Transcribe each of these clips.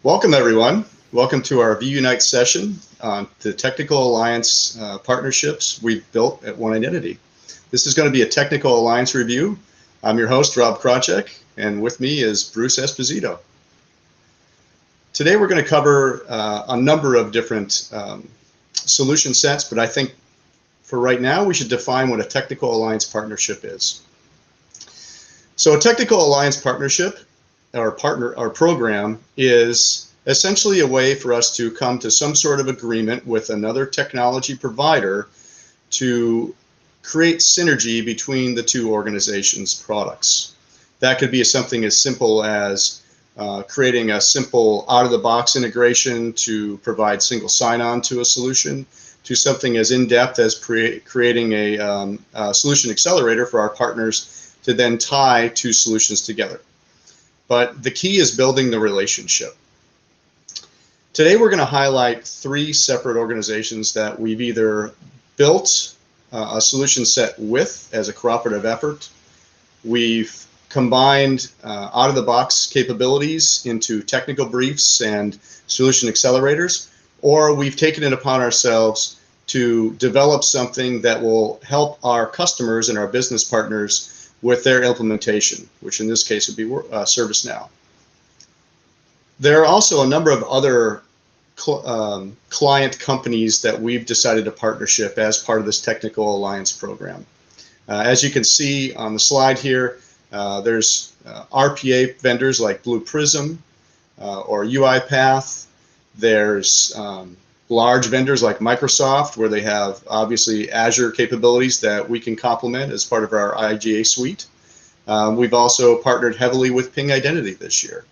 Welcome, everyone. Welcome to our vUnite session on the technical alliance partnerships we've built at One Identity. This is going to be a technical alliance review. I'm your host, Rob Krawczyk, and with me is Bruce Esposito. Today we're going to cover a number of different solution sets, but I think for right now we should define what a technical alliance partnership is. So a technical alliance partnership or program is essentially a way for us to come to some sort of agreement with another technology provider to create synergy between the two organizations' products. That could be something as simple as creating a simple out-of-the-box integration to provide single sign-on to a solution, to something as in-depth as creating a solution accelerator for our partners to then tie two solutions together. But the key is building the relationship. Today we're going to highlight three separate organizations that we've either built a solution set with as a cooperative effort, we've combined out-of-the-box capabilities into technical briefs and solution accelerators, or we've taken it upon ourselves to develop something that will help our customers and our business partners with their implementation, which in this case would be ServiceNow. There are also a number of other client companies that we've decided to partnership as part of this technical alliance program. As you can see on the slide here, there's RPA vendors like Blue Prism or UiPath. There's large vendors like Microsoft, where they have obviously Azure capabilities that we can complement as part of our IGA suite. We've also partnered heavily with Ping Identity this year.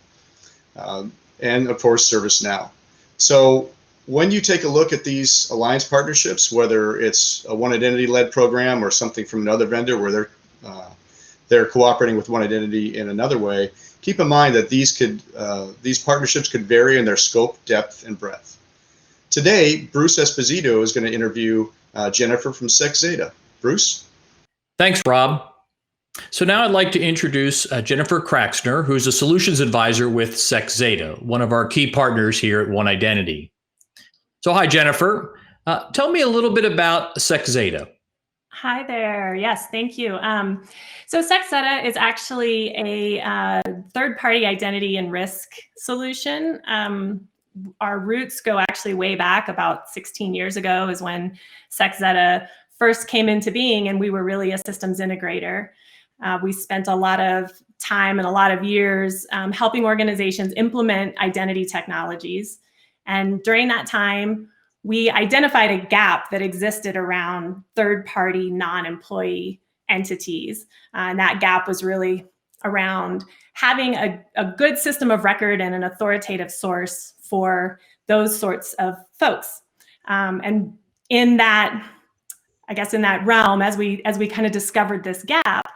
And of course, ServiceNow. So when you take a look at these alliance partnerships, whether it's a One Identity-led program or something from another vendor where they're cooperating with One Identity in another way, keep in mind that these partnerships could vary in their scope, depth, and breadth. Today, Bruce Esposito is going to interview Jennifer from SecZeta. Bruce? Thanks, Rob. So now I'd like to introduce Jennifer Kraxner, who's a solutions advisor with SecZeta, one of our key partners here at One Identity. So hi, Jennifer. Tell me a little bit about SecZeta. Hi there. Yes, thank you. So SecZeta is actually a third-party identity and risk solution. Our roots go actually way back. About 16 years ago is when SecZeta first came into being, and we were really a systems integrator. We spent a lot of time and a lot of years helping organizations implement identity technologies. And during that time, we identified a gap that existed around third-party non-employee entities. And that gap was really around having a good system of record and an authoritative source for those sorts of folks. And in that, I guess in that realm, as we kind of discovered this gap,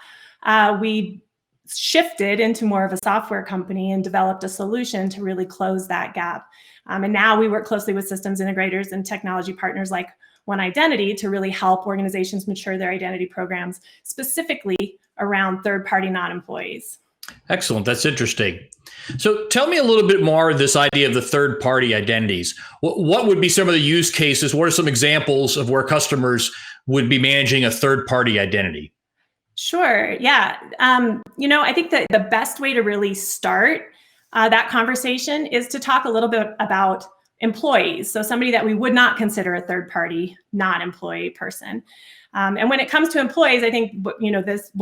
we shifted into more of a software company and developed a solution to really close that gap. And now we work closely with systems integrators and technology partners like One Identity to really help organizations mature their identity programs, specifically around third-party non-employees. Excellent. That's interesting. So tell me a little bit more of this idea of the third-party identities. What would be some of the use cases? What are some examples of where customers would be managing a third-party identity? Sure. Yeah. I think that the best way to really start that conversation is to talk a little bit about employees. So somebody that we would not consider a third-party non-employee person. And when it comes to employees, I think what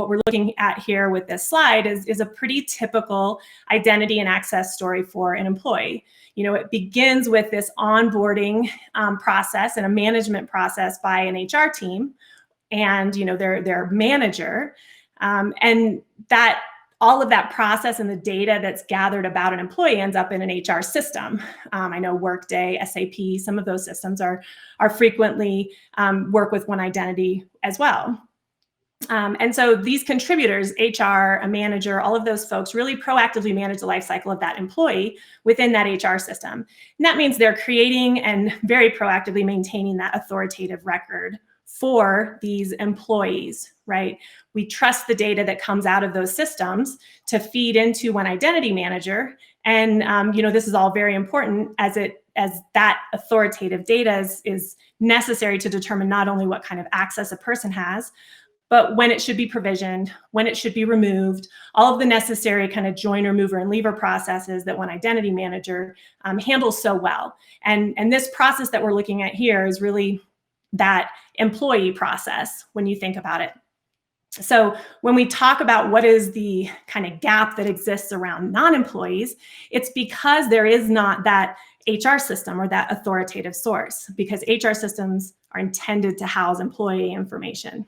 we're looking at here with this slide is a pretty typical identity and access story for an employee. It begins with this onboarding process and a management process by an HR team and their manager, and that all of that process and the data that's gathered about an employee ends up in an HR system. I know Workday, SAP, some of those systems are frequently work with One Identity as well. And so these contributors, HR, a manager, all of those folks really proactively manage the life cycle of that employee within that HR system. And that means they're creating and very proactively maintaining that authoritative record for these employees, right? We trust the data that comes out of those systems to feed into One Identity Manager And this is all very important as that authoritative data is necessary to determine not only what kind of access a person has, but when it should be provisioned, when it should be removed, all of the necessary kind of joiner, mover, and leaver processes that one identity manager handles so well. And this process that we're looking at here is really that employee process when you think about it. So when we talk about what is the kind of gap that exists around non-employees, it's because there is not that HR system or that authoritative source, because HR systems are intended to house employee information.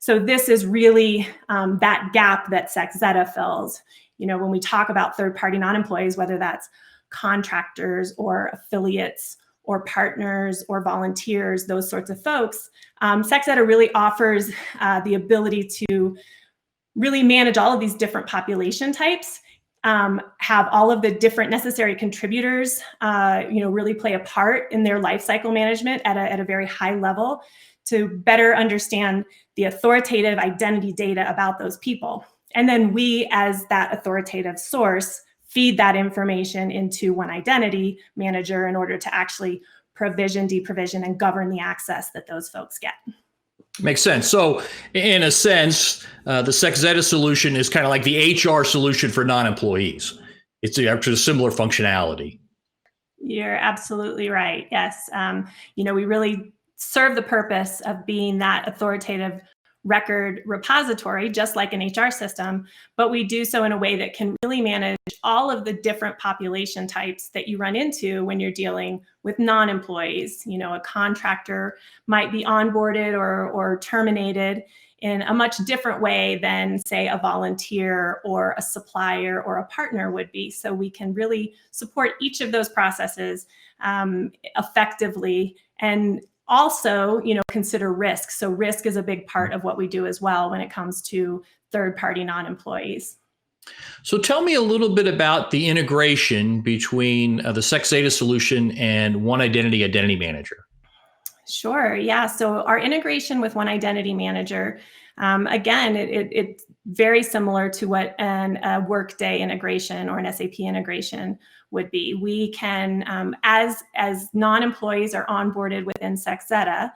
So this is really that gap that SecZetta fills. When we talk about third-party non-employees, whether that's contractors or affiliates or partners or volunteers, those sorts of folks, SecZetta really offers the ability to really manage all of these different population types, have all of the different necessary contributors, really play a part in their life cycle management at a very high level to better understand the authoritative identity data about those people. And then we, as that authoritative source, feed that information into one identity manager in order to actually provision, deprovision, and govern the access that those folks get. Makes sense. So in a sense, the SecZetta solution is kind of like the HR solution for non-employees. It's actually a similar functionality. You're absolutely right. Yes. We really serve the purpose of being that authoritative record repository, just like an HR system, but we do so in a way that can really manage all of the different population types that you run into when you're dealing with non-employees. A contractor might be onboarded or terminated in a much different way than, say, a volunteer or a supplier or a partner would be. So we can really support each of those processes effectively, and also, consider risk. So risk is a big part of what we do as well when it comes to third-party non-employees. So tell me a little bit about the integration between the SecZetta solution and One Identity Manager. Sure. Yeah. So our integration with One Identity Manager, again, it's very similar to what a Workday integration or an SAP integration would be. We can, as non-employees are onboarded within SecZetta,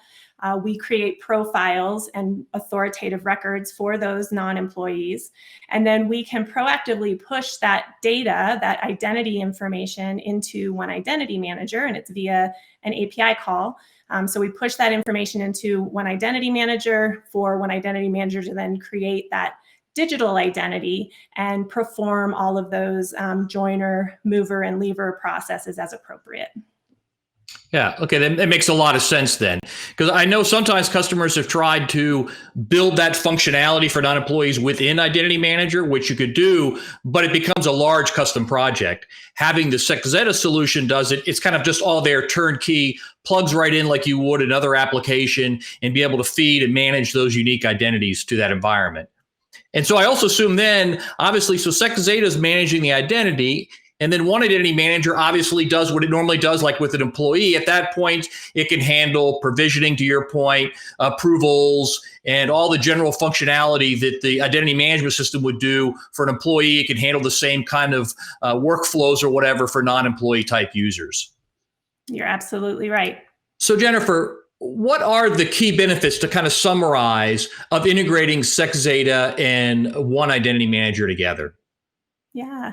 we create profiles and authoritative records for those non-employees. And then we can proactively push that data, that identity information, into One Identity Manager, and it's via an API call. So we push that information into One Identity Manager for One Identity Manager to then create that digital identity and perform all of those joiner, mover, and leaver processes as appropriate. Yeah, okay, that makes a lot of sense then. Because I know sometimes customers have tried to build that functionality for non-employees within Identity Manager, which you could do, but it becomes a large custom project. Having the SecZetta solution does it, it's kind of just all there, turnkey, plugs right in like you would another application, and be able to feed and manage those unique identities to that environment. And so I also assume then, obviously, so SecZetta is managing the identity, and then One Identity Manager obviously does what it normally does, like with an employee. At that point, it can handle provisioning, to your point, approvals, and all the general functionality that the identity management system would do for an employee. It can handle the same kind of workflows or whatever for non-employee type users. You're absolutely right. So Jennifer, what are the key benefits, to kind of summarize, of integrating SecZetta and One Identity Manager together? Yeah.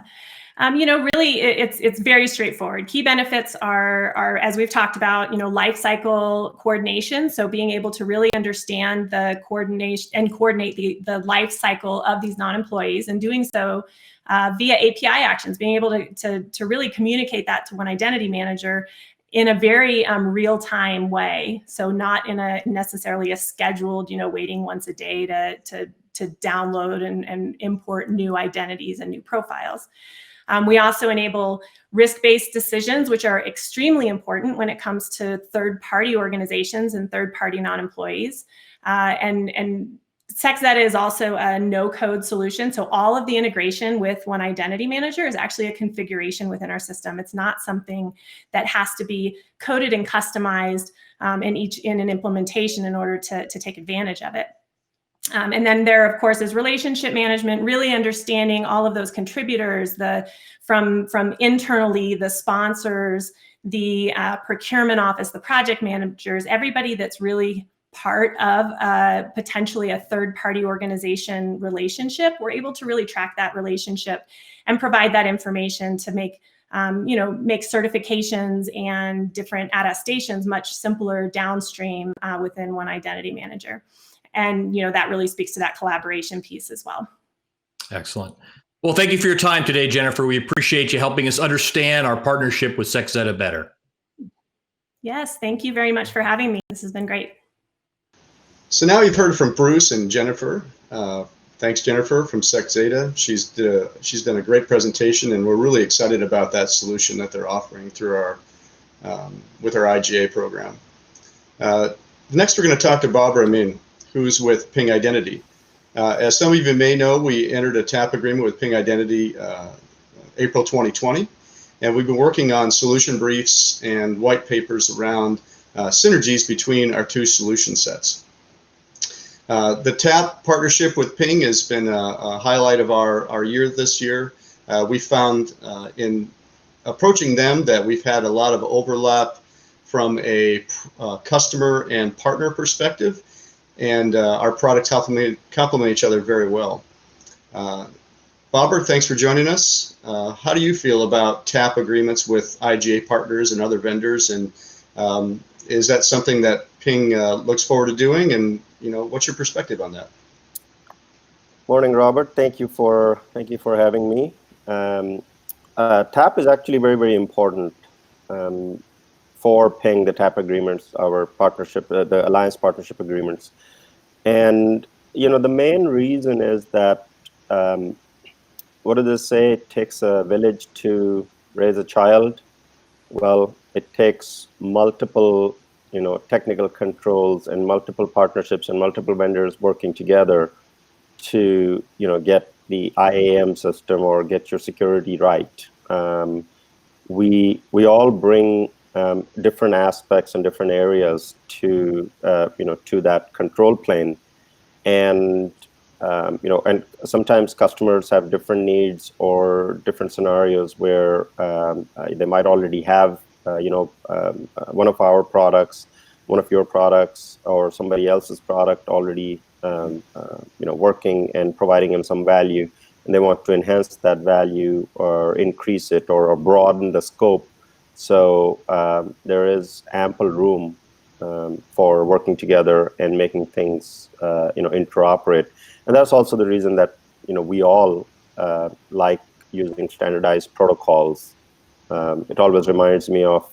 Really, it's very straightforward. Key benefits are, as we've talked about, life cycle coordination. So being able to really understand the coordination and coordinate the life cycle of these non-employees, and doing so via API actions, being able to really communicate that to One Identity Manager in a very real-time way. So not in a necessarily a scheduled, waiting once a day to download and import new identities and new profiles. We also enable risk-based decisions, which are extremely important when it comes to third-party organizations and third-party non-employees. And SecZetta is also a no-code solution. So all of the integration with One Identity Manager is actually a configuration within our system. It's not something that has to be coded and customized in an implementation in order to take advantage of it. And then there, of course, is relationship management, really understanding all of those contributors, from internally, the sponsors, the procurement office, the project managers, everybody that's really part of potentially a third-party organization relationship. We're able to really track that relationship and provide that information to make make certifications and different attestations much simpler downstream within One Identity Manager. And that really speaks to that collaboration piece as well. Excellent. Well, thank you for your time today, Jennifer. We appreciate you helping us understand our partnership with SecZeta better. Yes, thank you very much for having me. This has been great. So now you've heard from Bruce and Jennifer. Thanks, Jennifer, from SecZeta. She's done a great presentation, and we're really excited about that solution that they're offering through our with our IGA program. Next, we're going to talk to Barbara Amin, who's with Ping Identity. As some of you may know, we entered a TAP agreement with Ping Identity April 2020, and we've been working on solution briefs and white papers around synergies between our two solution sets. The TAP partnership with Ping has been a highlight of our year this year. We found in approaching them that we've had a lot of overlap from a customer and partner perspective, and our products complement each other very well. Barbara, thanks for joining us. How do you feel about TAP agreements with IGA partners and other vendors, and is that something that Ping looks forward to doing, and what's your perspective on that? Morning, Robert. Thank you for having me. TAP is actually very, very important for Ping, the TAP agreements, our partnership, the alliance partnership agreements. And the main reason is that what do they say? It takes a village to raise a child. Well, it takes multiple technical controls and multiple partnerships and multiple vendors working together to get the IAM system or get your security right. We all bring different aspects and different areas to to that control plane, and and sometimes customers have different needs or different scenarios where they might already have one of our products, one of your products, or somebody else's product already working and providing them some value, and they want to enhance that value or increase it or broaden the scope. So there is ample room for working together and making things interoperate. And that's also the reason that we all like using standardized protocols. It always reminds me of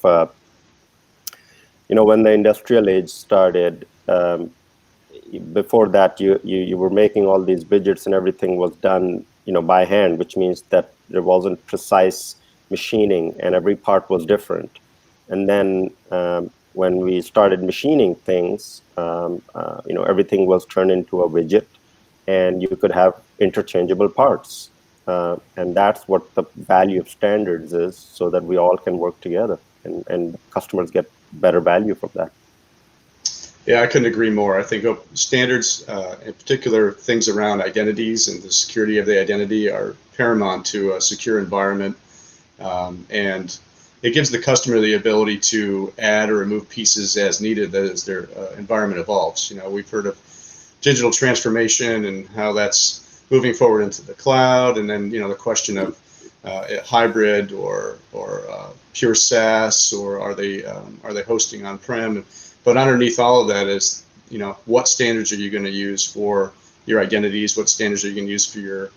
when the industrial age started. Before that, you were making all these widgets, and everything was done by hand, which means that there wasn't precise machining, and every part was different. And then when we started machining things, everything was turned into a widget, and you could have interchangeable parts. And that's what the value of standards is, so that we all can work together, and customers get better value from that. Yeah, I couldn't agree more. I think standards, in particular, things around identities and the security of the identity, are paramount to a secure environment. And it gives the customer the ability to add or remove pieces as needed as their environment evolves. We've heard of digital transformation and how that's moving forward into the cloud, and then the question of hybrid or pure SaaS, or are they hosting on-prem? But underneath all of that is what standards are you going to use for your identities? What standards are you going to use for your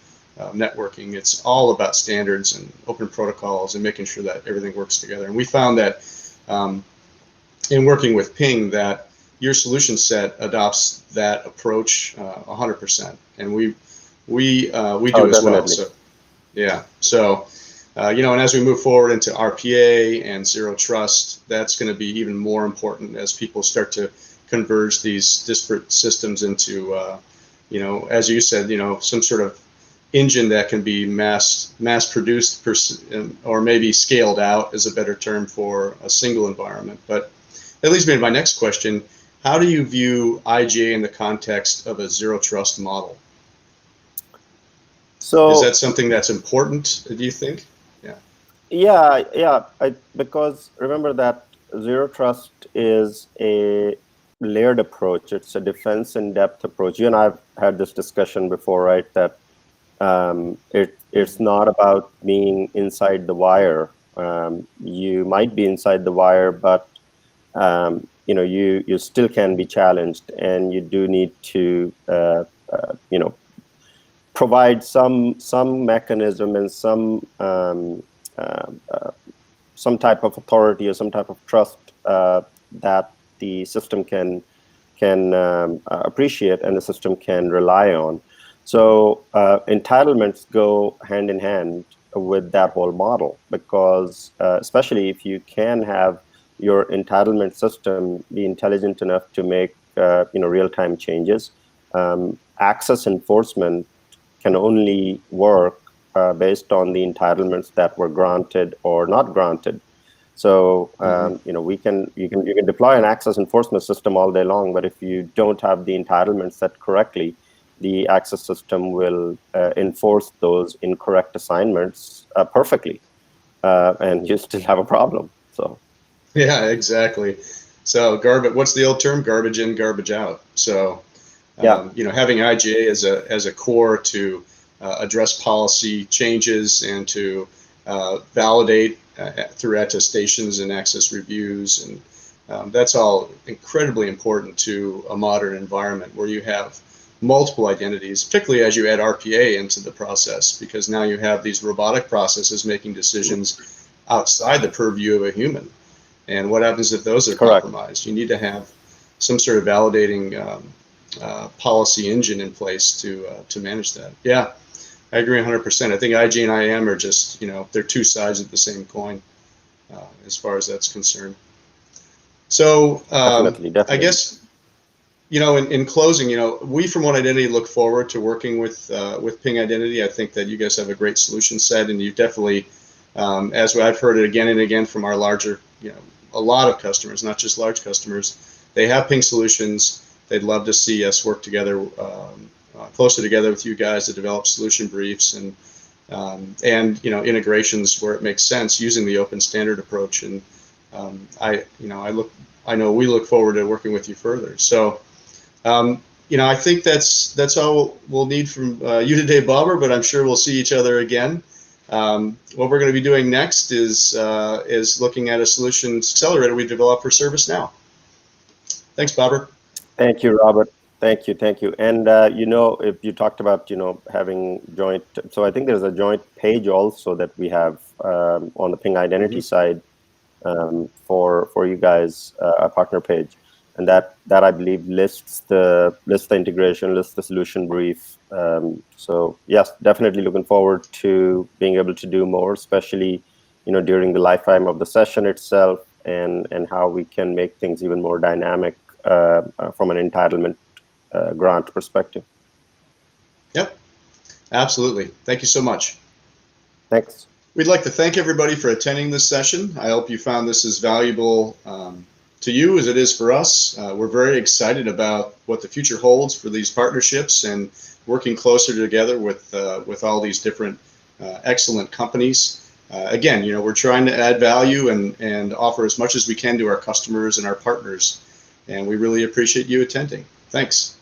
networking? It's all about standards and open protocols and making sure that everything works together. And we found that in working with Ping, that your solution set adopts that approach 100%, and we do as well. So yeah, so and as we move forward into RPA and Zero Trust, that's going to be even more important as people start to converge these disparate systems into as you said, some sort of engine that can be mass produced or maybe scaled out is a better term for a single environment. But that leads me to my next question. how do you view IGA in the context of a zero trust model? So is that something that's important, do you think? Yeah. Because remember that zero trust is a layered approach. It's a defense in depth approach. You and I have had this discussion before, right? That it's not about being inside the wire. You might be inside the wire, but you still can be challenged, and you do need to provide some mechanism and some type of authority or some type of trust that the system can appreciate and the system can rely on. So entitlements go hand in hand with that whole model, because especially if you can have your entitlement system be intelligent enough to make real-time changes. Access enforcement can only work based on the entitlements that were granted or not granted. So you can deploy an access enforcement system all day long, but if you don't have the entitlements set correctly, the access system will enforce those incorrect assignments perfectly, and you still have a problem. So yeah, exactly. So what's the old term? Garbage in, garbage out. So having IGA as a core to address policy changes and to validate through attestations and access reviews, and that's all incredibly important to a modern environment where you have multiple identities, particularly as you add RPA into the process, because now you have these robotic processes making decisions outside the purview of a human. And what happens if those are compromised? You need to have some sort of validating policy engine in place to manage that. Yeah, I agree 100%. I think IG and IAM are just, they're two sides of the same coin as far as that's concerned. So definitely. I guess, in closing, we from One Identity look forward to working with Ping Identity. I think that you guys have a great solution set, and you definitely, as I've heard it again and again from our larger, a lot of customers, not just large customers, they have Ping solutions. They'd love to see us work together, closer together with you guys to develop solution briefs and integrations where it makes sense using the open standard approach. And I know we look forward to working with you further. So, I think that's all we'll need from you today, Babar, but I'm sure we'll see each other again. What we're going to be doing next is looking at a solutions accelerator we developed for ServiceNow. Thanks, Babar. Thank you, Robert. Thank you. And if you talked about having joint, so I think there's a joint page also that we have on the Ping Identity side for you guys, a partner page, and that I believe lists the integration, lists the solution brief. So yes, definitely looking forward to being able to do more, especially during the lifetime of the session itself, and how we can make things even more dynamic from an entitlement grant perspective. Yep, absolutely. Thank you so much. Thanks. We'd like to thank everybody for attending this session. I hope you found this as valuable to you as it is for us. We're very excited about what the future holds for these partnerships and working closer together with all these different excellent companies. Again, we're trying to add value and offer as much as we can to our customers and our partners. And we really appreciate you attending. Thanks.